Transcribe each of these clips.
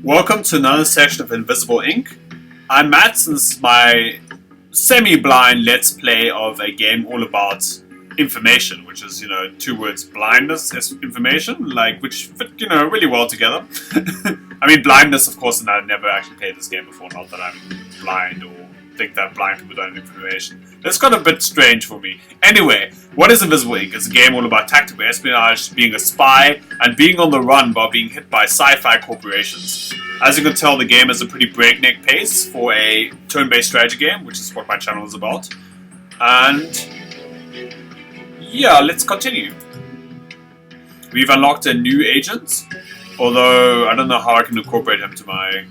Welcome to another section of Invisible Ink. I'm Matt, and this is my semi-blind let's play of a game all about information, which is, two words, blindness as information, which fit, really well together. I mean, blindness, of course, and I've never actually played this game before, not that I'm blind or think that blind people don't have information. That's got a bit strange for me. Anyway, what is Invisible Ink? It's a game all about tactical espionage, being a spy, and being on the run while being hit by sci-fi corporations. As you can tell, the game has a pretty breakneck pace for a turn-based strategy game, which is what my channel is about. And yeah, let's continue. We've unlocked a new agent, although I don't know how I can incorporate him to my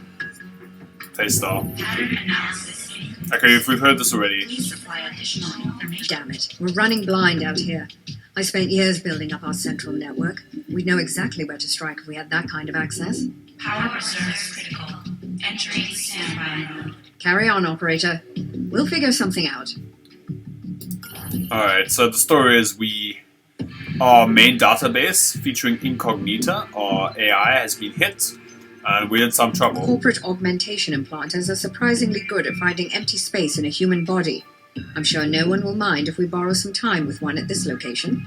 playstyle. Okay, we've heard this already. Damn it, we're running blind out here. I spent years building up our central network. We'd know exactly where to strike if we had that kind of access. Power reserves critical. Entering standby mode. Carry on, operator. We'll figure something out. Alright, so the story is our main database featuring Incognita, or AI, has been hit, and we're in some trouble. Corporate augmentation implanters are surprisingly good at finding empty space in a human body. I'm sure no one will mind if we borrow some time with one at this location.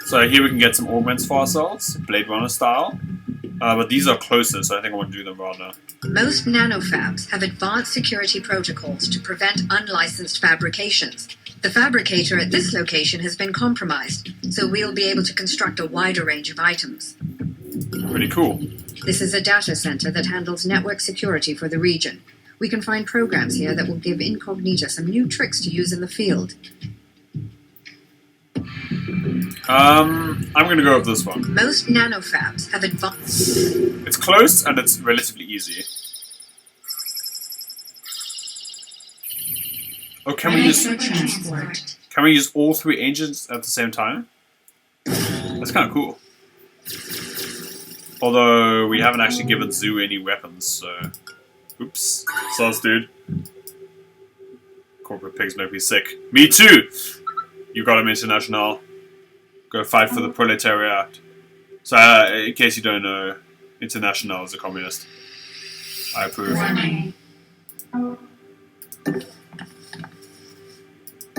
So here we can get some augments for ourselves, Blade Runner style. But these are closer, so I think I want to do them rather. Most nanofabs have advanced security protocols to prevent unlicensed fabrications. The fabricator at this location has been compromised, so we'll be able to construct a wider range of items. Pretty cool. This is a data center that handles network security for the region. We can find programs here that will give Incognita some new tricks to use in the field. I'm gonna go with this one. Most nanofabs have advanced... It's close and it's relatively easy. Oh, can we use all three agents at the same time? That's kind of cool. Although we haven't actually given Zoo any weapons, so... Oops. Sauce, dude. Corporate pigs make me sick. Me too! You got him, International. Go fight for the proletariat. So, in case you don't know, International is a communist. I approve.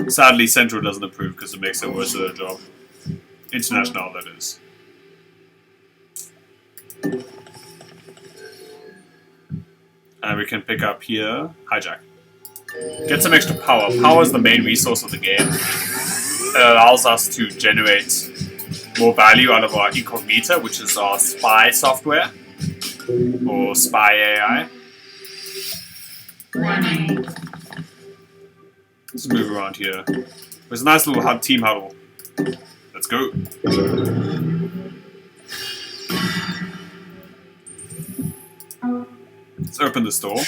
Sadly, Central doesn't approve because it makes it worse of their job. International, that is. And we can pick up here, hijack. Get some extra power. Power is the main resource of the game. It allows us to generate more value out of our Incognita, which is our spy software, or spy AI. Let's move around here. There's a nice little team huddle. Let's go. Let's open this door.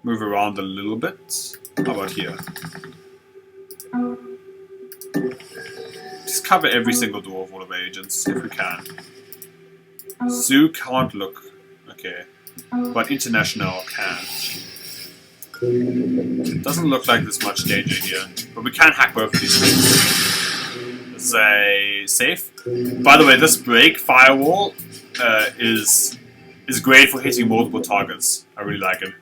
Move around a little bit. How about here? Just cover every single door of all of our agents, if we can. Zoo can't look. Okay. But International can. It doesn't look like there's much danger here. But we can hack both of these things. This is a safe. By the way, this break firewall is great for hitting multiple targets. I really like it.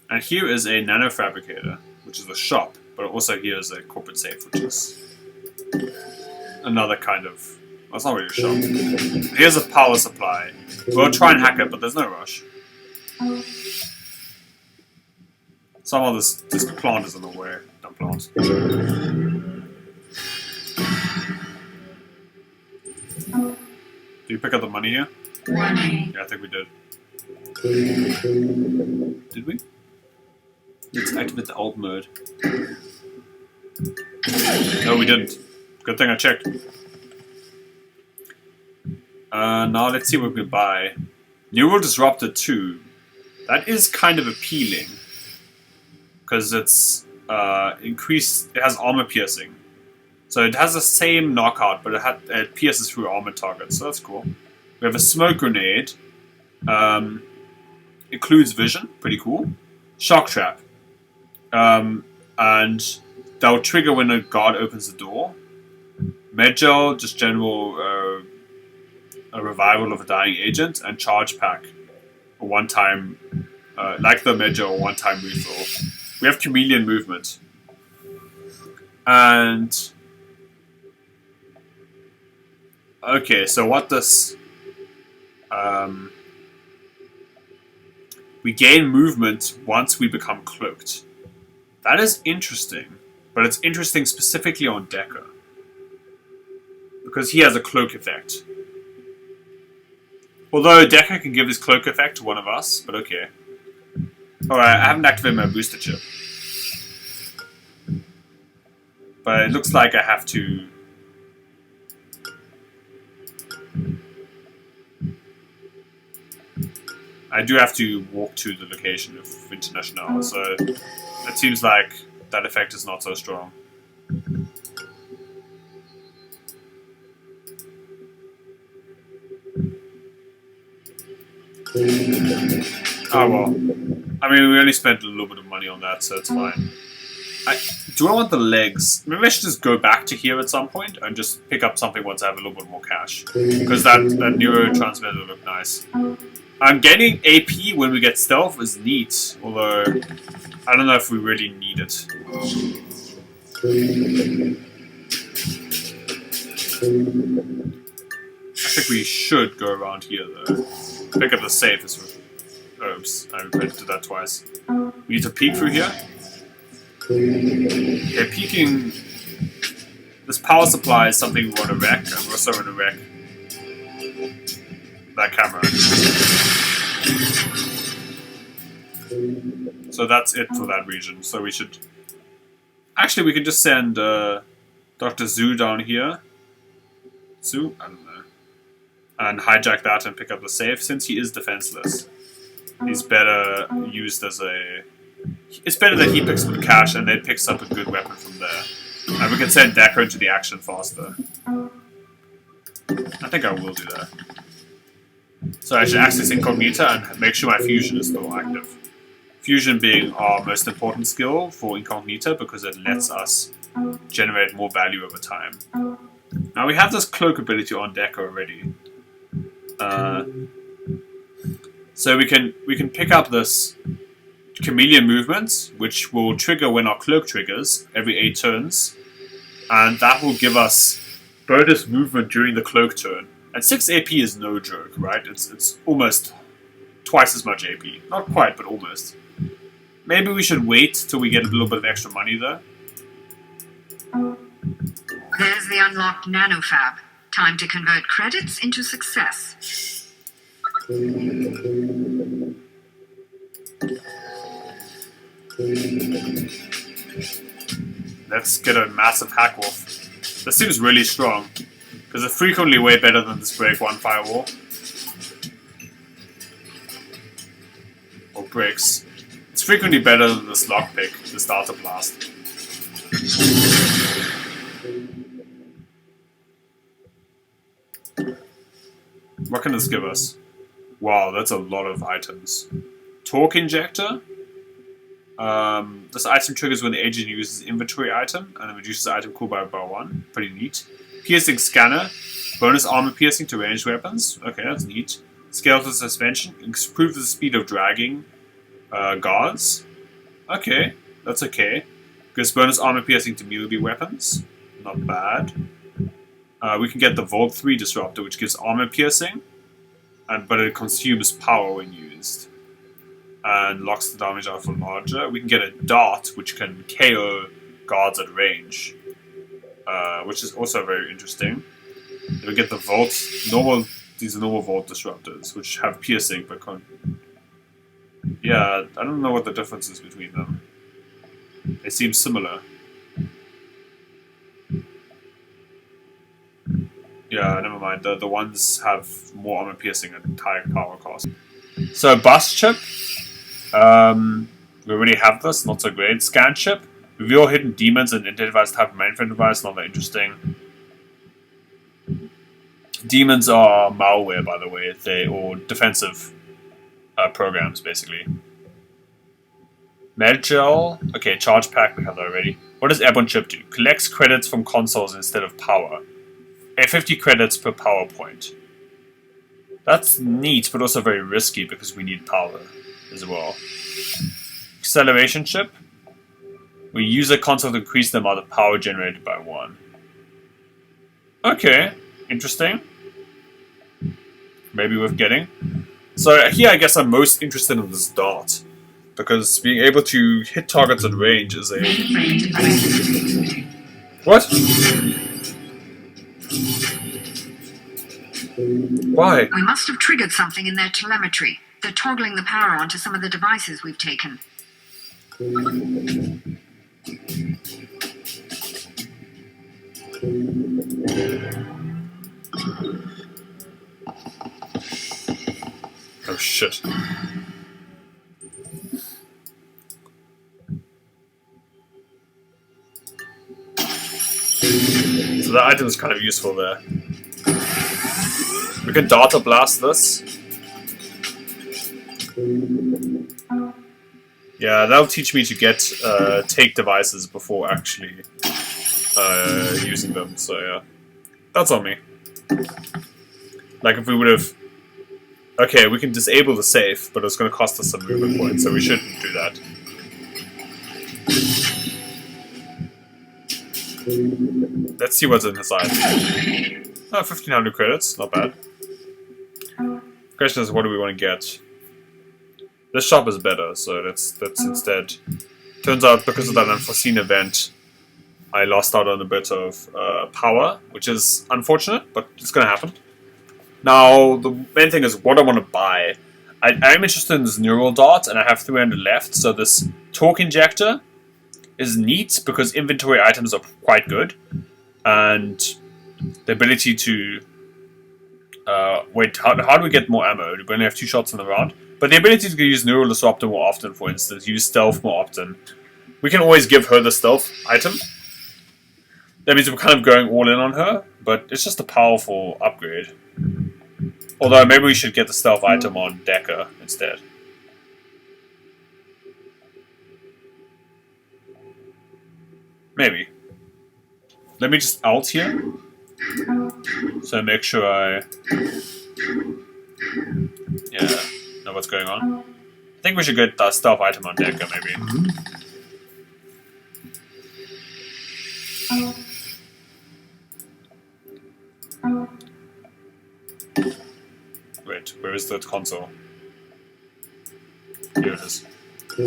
And here is a nanofabricator, which is a shop, but also here is a corporate safe, which is another kind of... Well, it's not really a shop. Here's a power supply. We'll try and hack it, but there's no rush. Somehow this plant is in the way. Dumb plant. Do you pick up the money here? Yeah, I think we did. Did we? Let's activate the alt mode. No, we didn't. Good thing I checked. Now let's see what we buy. Neural Disruptor 2. That is kind of appealing. Because it's increased... It has armor piercing. So it has the same knockout, but it pierces through armored targets. So that's cool. We have a smoke grenade. Includes vision. Pretty cool. Shock trap. And that will trigger when a guard opens the door. Med gel, just general a revival of a dying agent, and charge pack, a one-time, like the Major, or one-time refill. We have chameleon movement, and okay, so what this we gain movement once we become cloaked. That is interesting, but it's interesting specifically on Decker because he has a cloak effect. Although Decker can give his cloak effect to one of us, but okay. Alright, I haven't activated my booster chip. But it looks like I have to... I do have to walk to the location of International, so it seems like that effect is not so strong. Oh well. I mean, we only spent a little bit of money on that, so it's fine. Do I want the legs? Maybe I should just go back to here at some point and just pick up something once I have a little bit more cash. Because that neurotransmitter looked nice. Gaining AP when we get stealth is neat, although I don't know if we really need it. I think we should go around here though. Pick up the safe. Oops, I did that twice. We need to peek through here. Okay, peeking. This power supply is something we want to wreck, and we're also going to wreck that camera. So that's it for that region. So we should... Actually, we can just send Dr. Zhu down here. Zhu? I don't know. And hijack that and pick up the safe, since he is defenseless. He's better used as a... It's better that he picks up the cash and then picks up a good weapon from there. And we can send Decker into the action faster. I think I will do that. So I should access Incognita and make sure my fusion is still active. Fusion being our most important skill for Incognita because it lets us generate more value over time. Now we have this cloak ability on Decker already. So we can pick up this chameleon movement, which will trigger when our cloak triggers every 8 turns, and that will give us bonus movement during the cloak turn. And 6 AP is no joke, right? It's almost twice as much AP. Not quite, but almost. Maybe we should wait till we get a little bit of extra money there. There's the unlocked nanofab. Time to convert credits into success. Let's get a massive hack off. This seems really strong, because it's frequently way better than this break 1 firewall. Or breaks. It's frequently better than this lockpick, the starter blast. What can this give us? Wow, that's a lot of items. Torque injector. This item triggers when the agent uses inventory item and it reduces the item cooldown by 1. Pretty neat. Piercing scanner. Bonus armor piercing to ranged weapons. Okay, that's neat. Skeletal suspension. Improves the speed of dragging guards. Okay, that's okay. Gives bonus armor piercing to melee weapons. Not bad. We can get the Volt 3 disruptor, which gives armor piercing, but it consumes power when used. And locks the damage out for larger. We can get a dart, which can KO guards at range, which is also very interesting. We get the Volt, these are normal Volt disruptors, which have piercing, but yeah, I don't know what the difference is between them. They seem similar. Yeah, never mind. The ones have more armor piercing and higher power cost. So bust chip. We already have this, not so great. Scan chip. Reveal hidden demons and identifies type of mainframe device, not that interesting. Demons are malware, by the way. Or defensive programs, basically. Medgel. Okay, charge pack, we have that already. What does Airborne chip do? Collects credits from consoles instead of power. 50 credits per power point. That's neat, but also very risky because we need power as well. Acceleration chip. We use a console to increase the amount of power generated by 1. Okay, interesting. Maybe worth getting. So here I guess I'm most interested in this dart. Because being able to hit targets at range is a... What? Why? We must have triggered something in their telemetry. They're toggling the power on to some of the devices we've taken. Oh shit. So that item is kind of useful there. We can data blast this. Yeah, that'll teach me to get take devices before actually using them. So yeah, that's on me. Like if we would have, okay, we can disable the safe, but it's going to cost us some movement points, so we shouldn't do that. Let's see what's in his eye. Oh, 1500 credits, not bad. Question is, what do we want to get? This shop is better, so that's instead. Turns out, because of that unforeseen event, I lost out on a bit of power, which is unfortunate, but it's going to happen. Now, the main thing is what I want to buy. I'm interested in this neural dart, and I have 300 left, so this torque injector is neat because inventory items are quite good, and the ability to wait, how do we get more ammo? We only have 2 shots in the round, but the ability to use neural disruptor more often, for instance, use stealth more often. We can always give her the stealth item. That means we're kind of going all in on her, but it's just a powerful upgrade. Although maybe we should get the stealth item on Decker instead. Maybe. Let me just alt here. So make sure I know what's going on. I think we should get the stealth item on Decker maybe. Wait, where is the console? Here it is. Oh,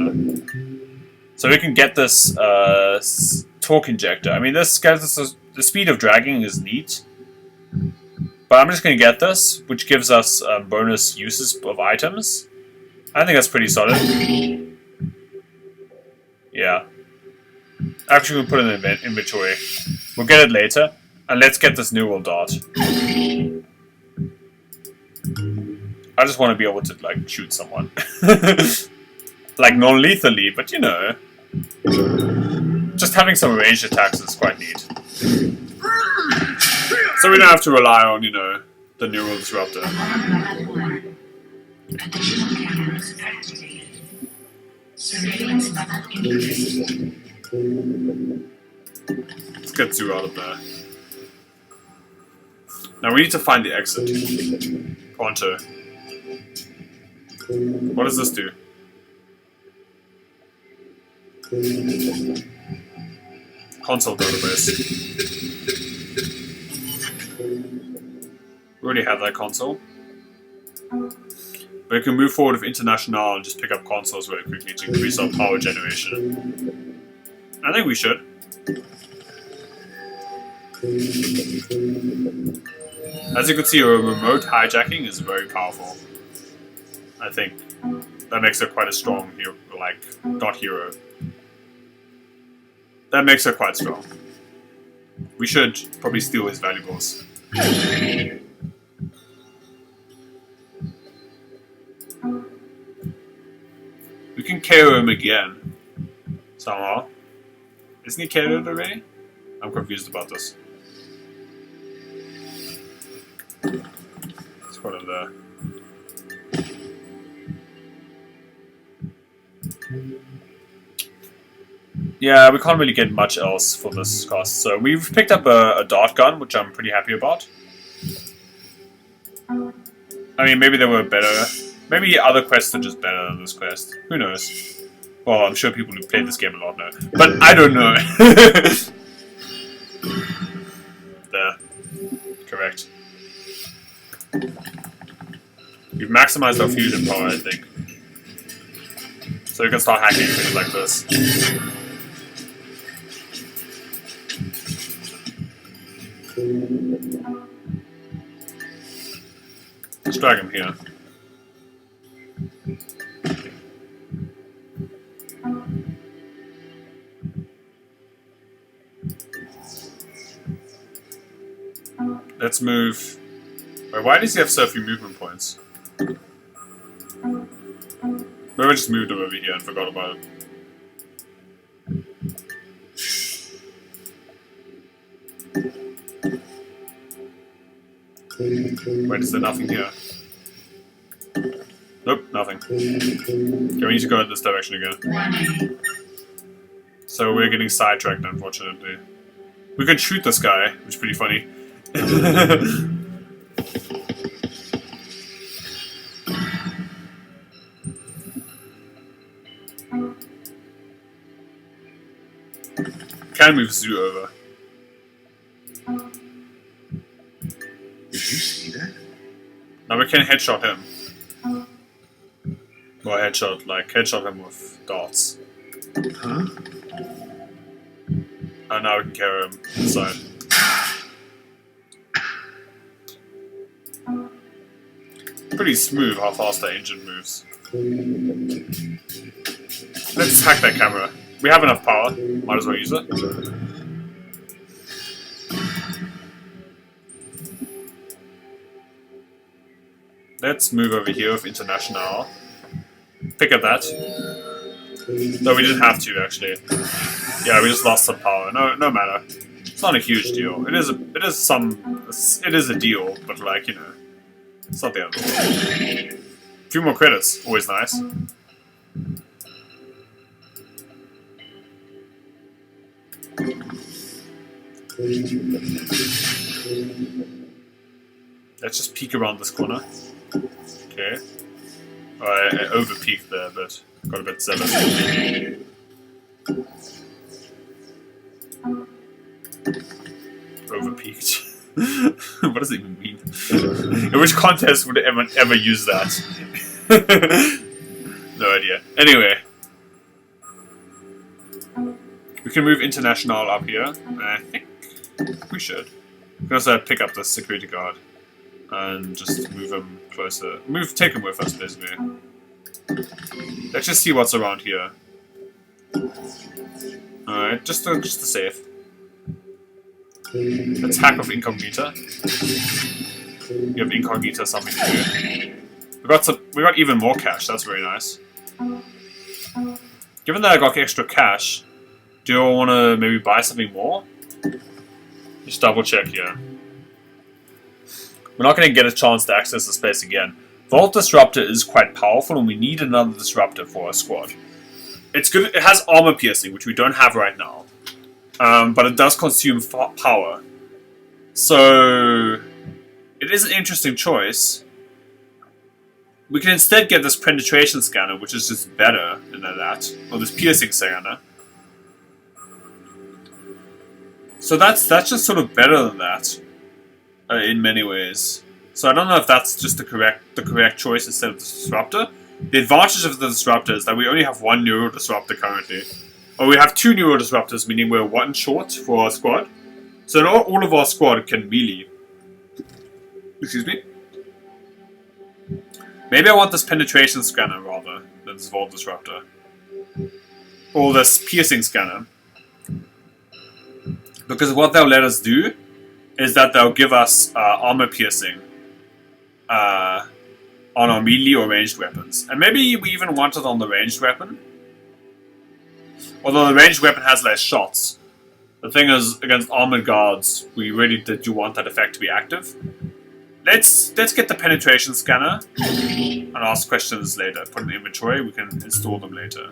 there. So we can get this torque injector. I mean, this gets us the speed of dragging is neat, but I'm just going to get this, which gives us bonus uses of items. I think that's pretty solid. Yeah. Actually, we'll put it in the inventory. We'll get it later, and let's get this neural dart. I just want to be able to, like, shoot someone. Like, non-lethally, but you know. Just having some ranged attacks is quite neat. So we don't have to rely on, you know, the neural disruptor. Additional cameras activated. Surveillance level increased. Let's get Zoo out of there. Now we need to find the exit. Pronto. What does this do? Console database. We already have that console. But we can move forward with International and just pick up consoles very quickly to increase our power generation. I think we should. As you can see, a remote hijacking is very powerful. I think that makes her quite a strong hero, like, dot hero. That makes her quite strong. We should probably steal his valuables. We can KO him again. Somehow. Isn't he KO'd already? I'm confused about this. Let's put him there. Yeah, we can't really get much else for this cost. So we've picked up a dart gun, which I'm pretty happy about. I mean, maybe they were better. Maybe other quests are just better than this quest. Who knows? Well, I'm sure people who played this game a lot know. But I don't know. There. Correct. We've maximized our fusion power, I think. So we can start hacking things like this. Let's drag him here. Let's move. Wait, why does he have so few movement points? Maybe I just moved him over here and forgot about it. Wait, is there nothing here? Nope, nothing. Okay, we need to go in this direction again. So we're getting sidetracked, unfortunately. We can shoot this guy, which is pretty funny. Can move Zoo over. Did you see that? Now we can headshot him. Well, headshot him with darts. Huh? And now we can carry him inside. Pretty smooth how fast that engine moves. Let's hack that camera. We have enough power. Might as well use it. Let's move over here with International. Pick at that. No, we didn't have to actually. Yeah, we just lost some power. No matter. It's not a huge deal. It is a deal, but like, you know, it's not the end of the world. A few more credits, always nice. Let's just peek around this corner. Okay. I over-peeked there, but got a bit zealous. Over-peeked. What does it even mean? In which contest would anyone ever use that? No idea. Anyway. We can move International up here. I think we should. We can also pick up the security guard. And just move him closer. Take him with us, basically. Let's just see what's around here. Alright, just to save. Let's hack with Incognita. Give Incognita something to do. We got even more cash, that's very nice. Given that I got extra cash, do I want to maybe buy something more? Just double check here. We're not going to get a chance to access the space again. Vault Disruptor is quite powerful and we need another Disruptor for our squad. It's good. It has armor piercing, which we don't have right now. But it does consume power. So it is an interesting choice. We can instead get this penetration scanner, which is just better than that. Or this piercing scanner. So that's just sort of better than that. In many ways. So I don't know if that's just the correct choice instead of the Disruptor. The advantage of the Disruptor is that we only have one Neuro Disruptor currently. Or we have two Neuro Disruptors, meaning we're one short for our squad. So not all of our squad can melee. Excuse me. Maybe I want this penetration scanner rather than this Vault Disruptor. Or this piercing scanner. Because what they'll let us do is that they'll give us armor piercing on our melee or ranged weapons. And maybe we even want it on the ranged weapon. Although the ranged weapon has less shots. The thing is, against armored guards, we really do want that effect to be active. Let's get the penetration scanner and ask questions later. Put in the inventory, we can install them later.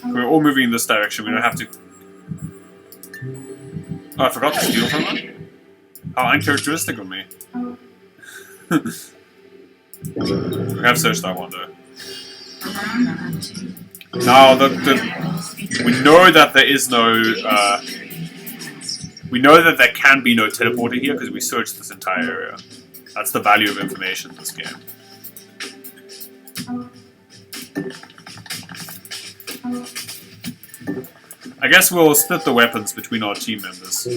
We're all moving in this direction, we don't have to... Oh, I forgot to steal from them? How uncharacteristic of me. We have searched that one though. Now, we know that there is no. We know that there can be no teleporter here because we searched this entire area. That's the value of information in this game. I guess we'll split the weapons between our team members.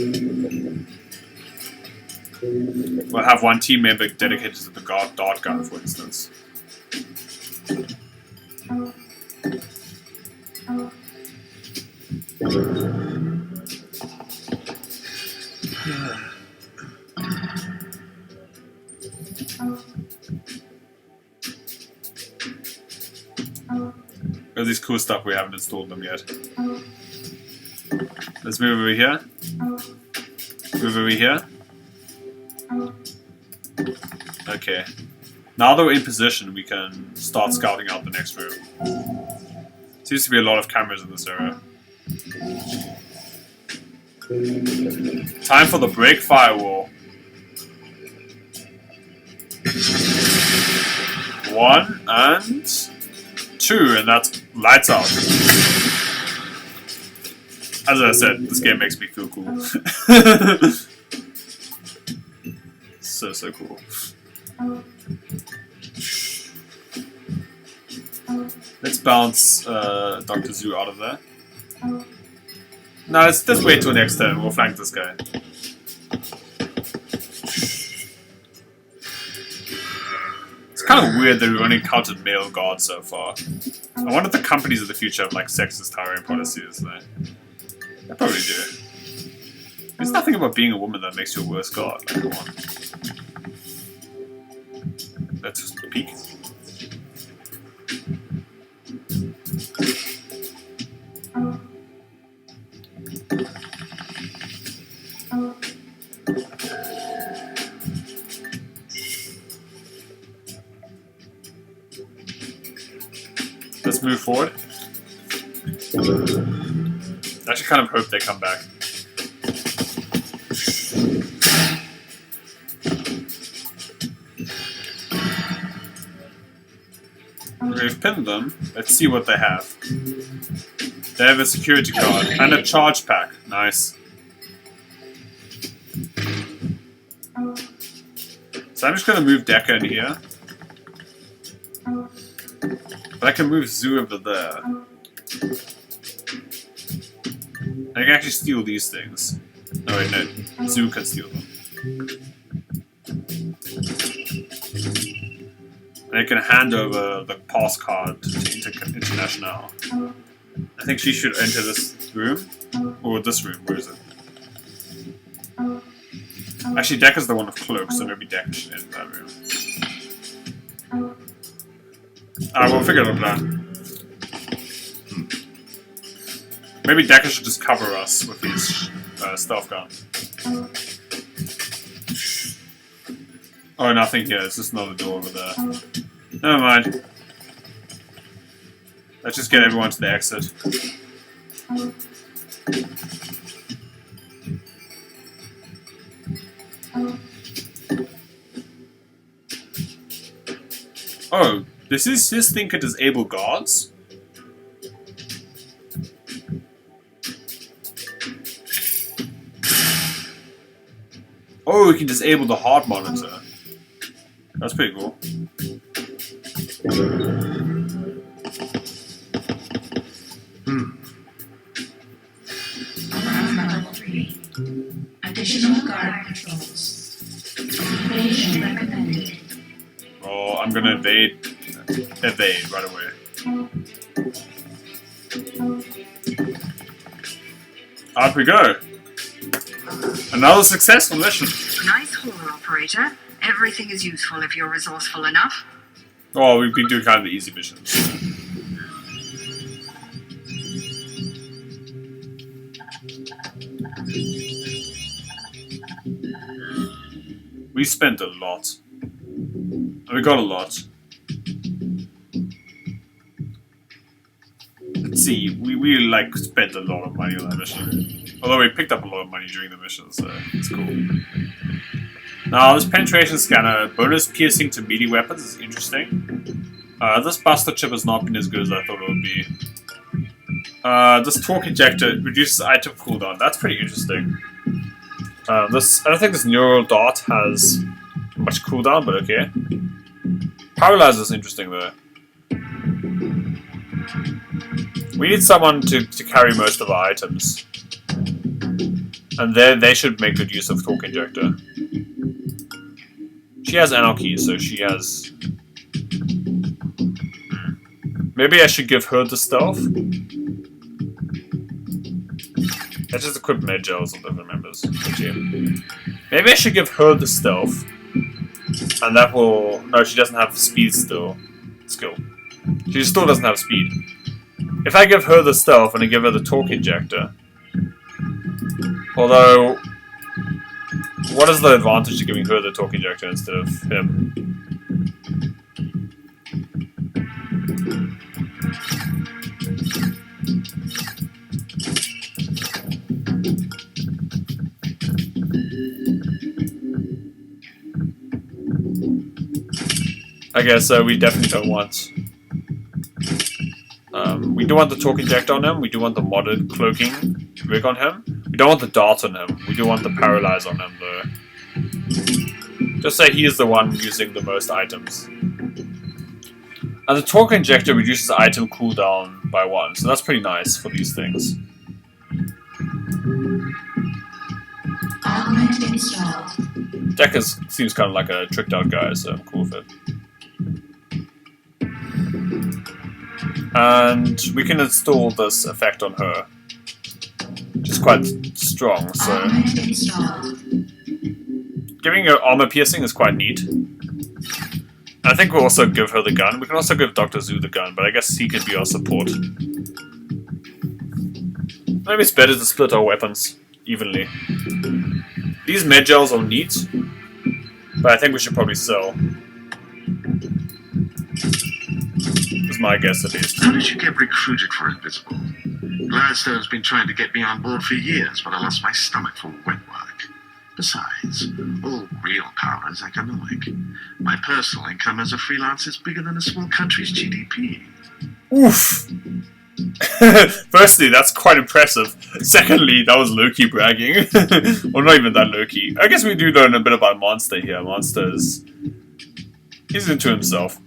We'll have one team member dedicated to the dart gun, for instance. There's these cool stuff we haven't installed them yet. Let's move over here. Move over here. Okay. Now that we're in position, we can start scouting out the next room. Seems to be a lot of cameras in this area. Time for the break firewall. 1 and 2, and that's lights out. As I said, this game makes me feel cool. So cool. Let's bounce Dr. Zoo out of there. No, let's wait till next turn. We'll flank this guy. It's kind of weird that we've only encountered male guards so far. I wonder if the companies of the future have like sexist hiring policies. They probably do. There's nothing about being a woman that makes you a worse guard. Like, come on. Let's just peek. Let's move forward. I actually kind of hope they come back. We've pinned them. Let's see what they have. They have a security card and a charge pack. Nice. So I'm just going to move Decker in here. But I can move Zoo over there. I can actually steal these things. No, wait, no. Zoo can steal them. And I can hand over the pass card to International. I think she should enter this room. Or this room, where is it? Actually, Decker's the one with cloak, so maybe Decker should enter that room. We'll figure it out. Maybe Decker should just cover us with his stealth gun. Oh, nothing here. It's just another door over there. Never mind. Let's just get everyone to the exit. Oh, does this thing can disable guards? Oh, we can disable the heart monitor. That's pretty cool. Level 3. Additional guard patrols. Evasion recommended. Oh, I'm gonna evade right away. Out we go. Another successful mission. Nice haul, operator. Everything is useful if you're resourceful enough. Oh, we've been doing kind of the easy missions. We spent a lot. And we got a lot. Let's see, we like spent a lot of money on that mission. Although we picked up a lot of money during the mission, so it's cool. Now, this penetration scanner, bonus piercing to melee weapons is interesting. This buster chip has not been as good as I thought it would be. This torque injector reduces item cooldown. That's pretty interesting. I don't think this neural dart has much cooldown, but okay. Paralyzer is interesting though. We need someone to carry most of our items. And they should make good use of torque injector. She has anarchy, so she has... Maybe I should give her the stealth? Let's just equip med gels on different members. Maybe I should give her the stealth. And that will... No, she doesn't have speed skill. She still doesn't have speed. If I give her the stealth and I give her the torque injector... Although... What is the advantage of giving her the torque injector instead of him? I guess we definitely don't want... we do want the torque injector on him, we do want the modded cloaking rig on him. We don't want the dart on him, we do want the paralyze on him though. Just say he is the one using the most items. And the torque injector reduces item cooldown by 1, so that's pretty nice for these things. Augment installed. Decker seems kind of like a tricked out guy, so I'm cool with it. And we can install this effect on her, which is quite strong, so... Augment installed. Giving her armor piercing is quite neat. I think we'll also give her the gun. We can also give Dr. Zoo the gun, but I guess he can be our support. Maybe it's better to split our weapons evenly. These med gels are neat, but I think we should probably sell. Is my guess at least. How did you get recruited for Invisible? Gladstone's been trying to get me on board for years, but I lost my stomach for wet work. Besides, all real power is economic. My personal income as a freelancer is bigger than a small country's GDP. Oof! Firstly, that's quite impressive. Secondly, that was low-key bragging. Well, not even that low-key. I guess we do learn a bit about Monster here. Monster is... He's into himself.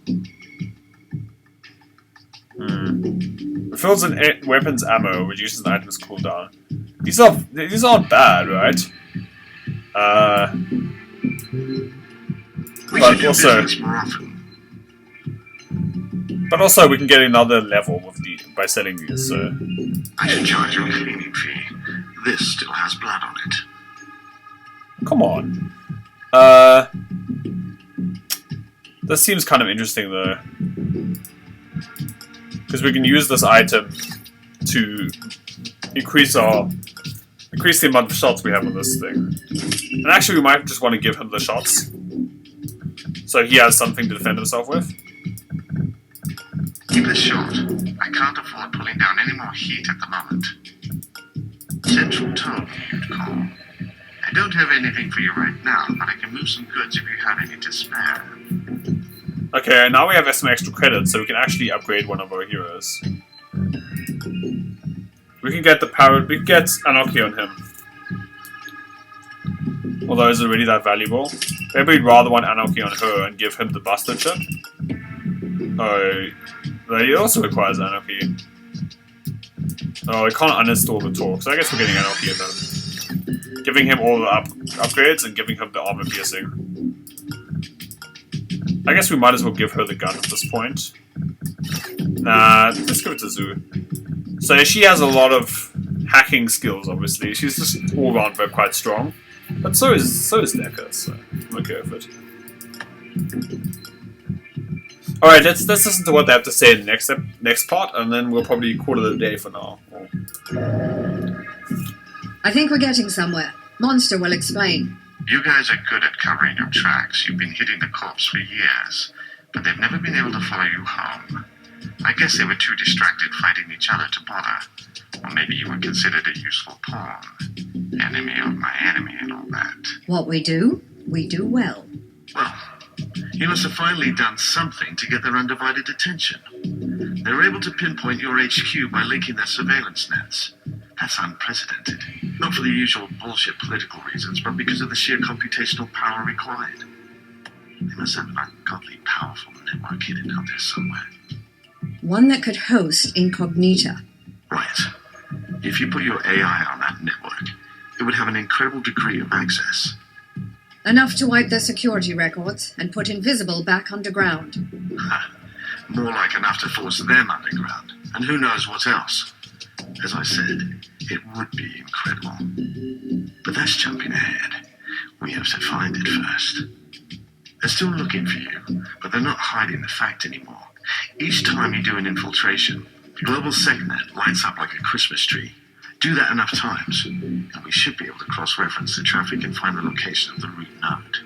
Refills an weapons ammo, reduces an item's cooldown. These aren't bad, right? But also we can get another level with by selling these. So I should charge you a cleaning fee. This still has blood on it. Come on. This seems kind of interesting though, because we can use this item to increase the amount of shots we have on this thing. And actually we might just want to give him the shots, so he has something to defend himself with. Keep this short. I can't afford pulling down any more heat at the moment. Central told me you'd call. I don't have anything for you right now, but I can move some goods if you have any to spare. Okay, now we have some extra credits, so we can actually upgrade one of our heroes. We can get we can get Anarchy on him. Although is it really that valuable? Maybe we'd rather want Anarchy on her and give him the Buster chip. Oh, but he also requires Anarchy. Oh, we can't uninstall the torque, so I guess we're getting Anarchy in them. Giving him all the upgrades and giving him the armor piercing. I guess we might as well give her the gun at this point. Nah, let's give it to Zoo. So she has a lot of hacking skills, obviously. She's just all around very quite strong. But so is Decker, so I'm okay with it. Alright, let's listen to what they have to say in the next part, and then we'll probably call it a day for now. I think we're getting somewhere. Monster will explain. You guys are good at covering your tracks. You've been hitting the corpse for years, but they've never been able to follow you home. I guess they were too distracted fighting each other to bother. Or maybe you were considered a useful pawn. Enemy of my enemy and all that. What we do? We do well. Well, you must have finally done something to get their undivided attention. They were able to pinpoint your HQ by linking their surveillance nets. That's unprecedented. Not for the usual bullshit political reasons, but because of the sheer computational power required. They must have an ungodly powerful network hidden out there somewhere. One that could host incognita. Right. If you put your AI on that network, it would have an incredible degree of access. Enough to wipe their security records and put Invisible back underground. More like enough to force them underground, and who knows what else. As I said, it would be incredible. But that's jumping ahead. We have to find it first. They're still looking for you, but they're not hiding the fact anymore. Each time you do an infiltration, the global SecNet lights up like a Christmas tree. Do that enough times, and we should be able to cross-reference the traffic and find the location of the root node.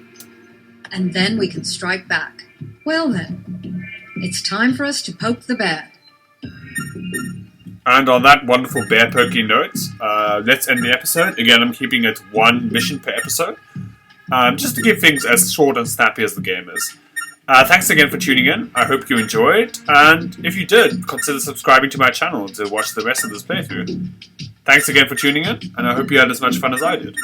And then we can strike back. Well then, it's time for us to poke the bear. And on that wonderful bear poking note, let's end the episode. Again, I'm keeping it one mission per episode, just to keep things as short and snappy as the game is. Thanks again for tuning in. I hope you enjoyed, and if you did, consider subscribing to my channel to watch the rest of this playthrough. Thanks again for tuning in, and I hope you had as much fun as I did.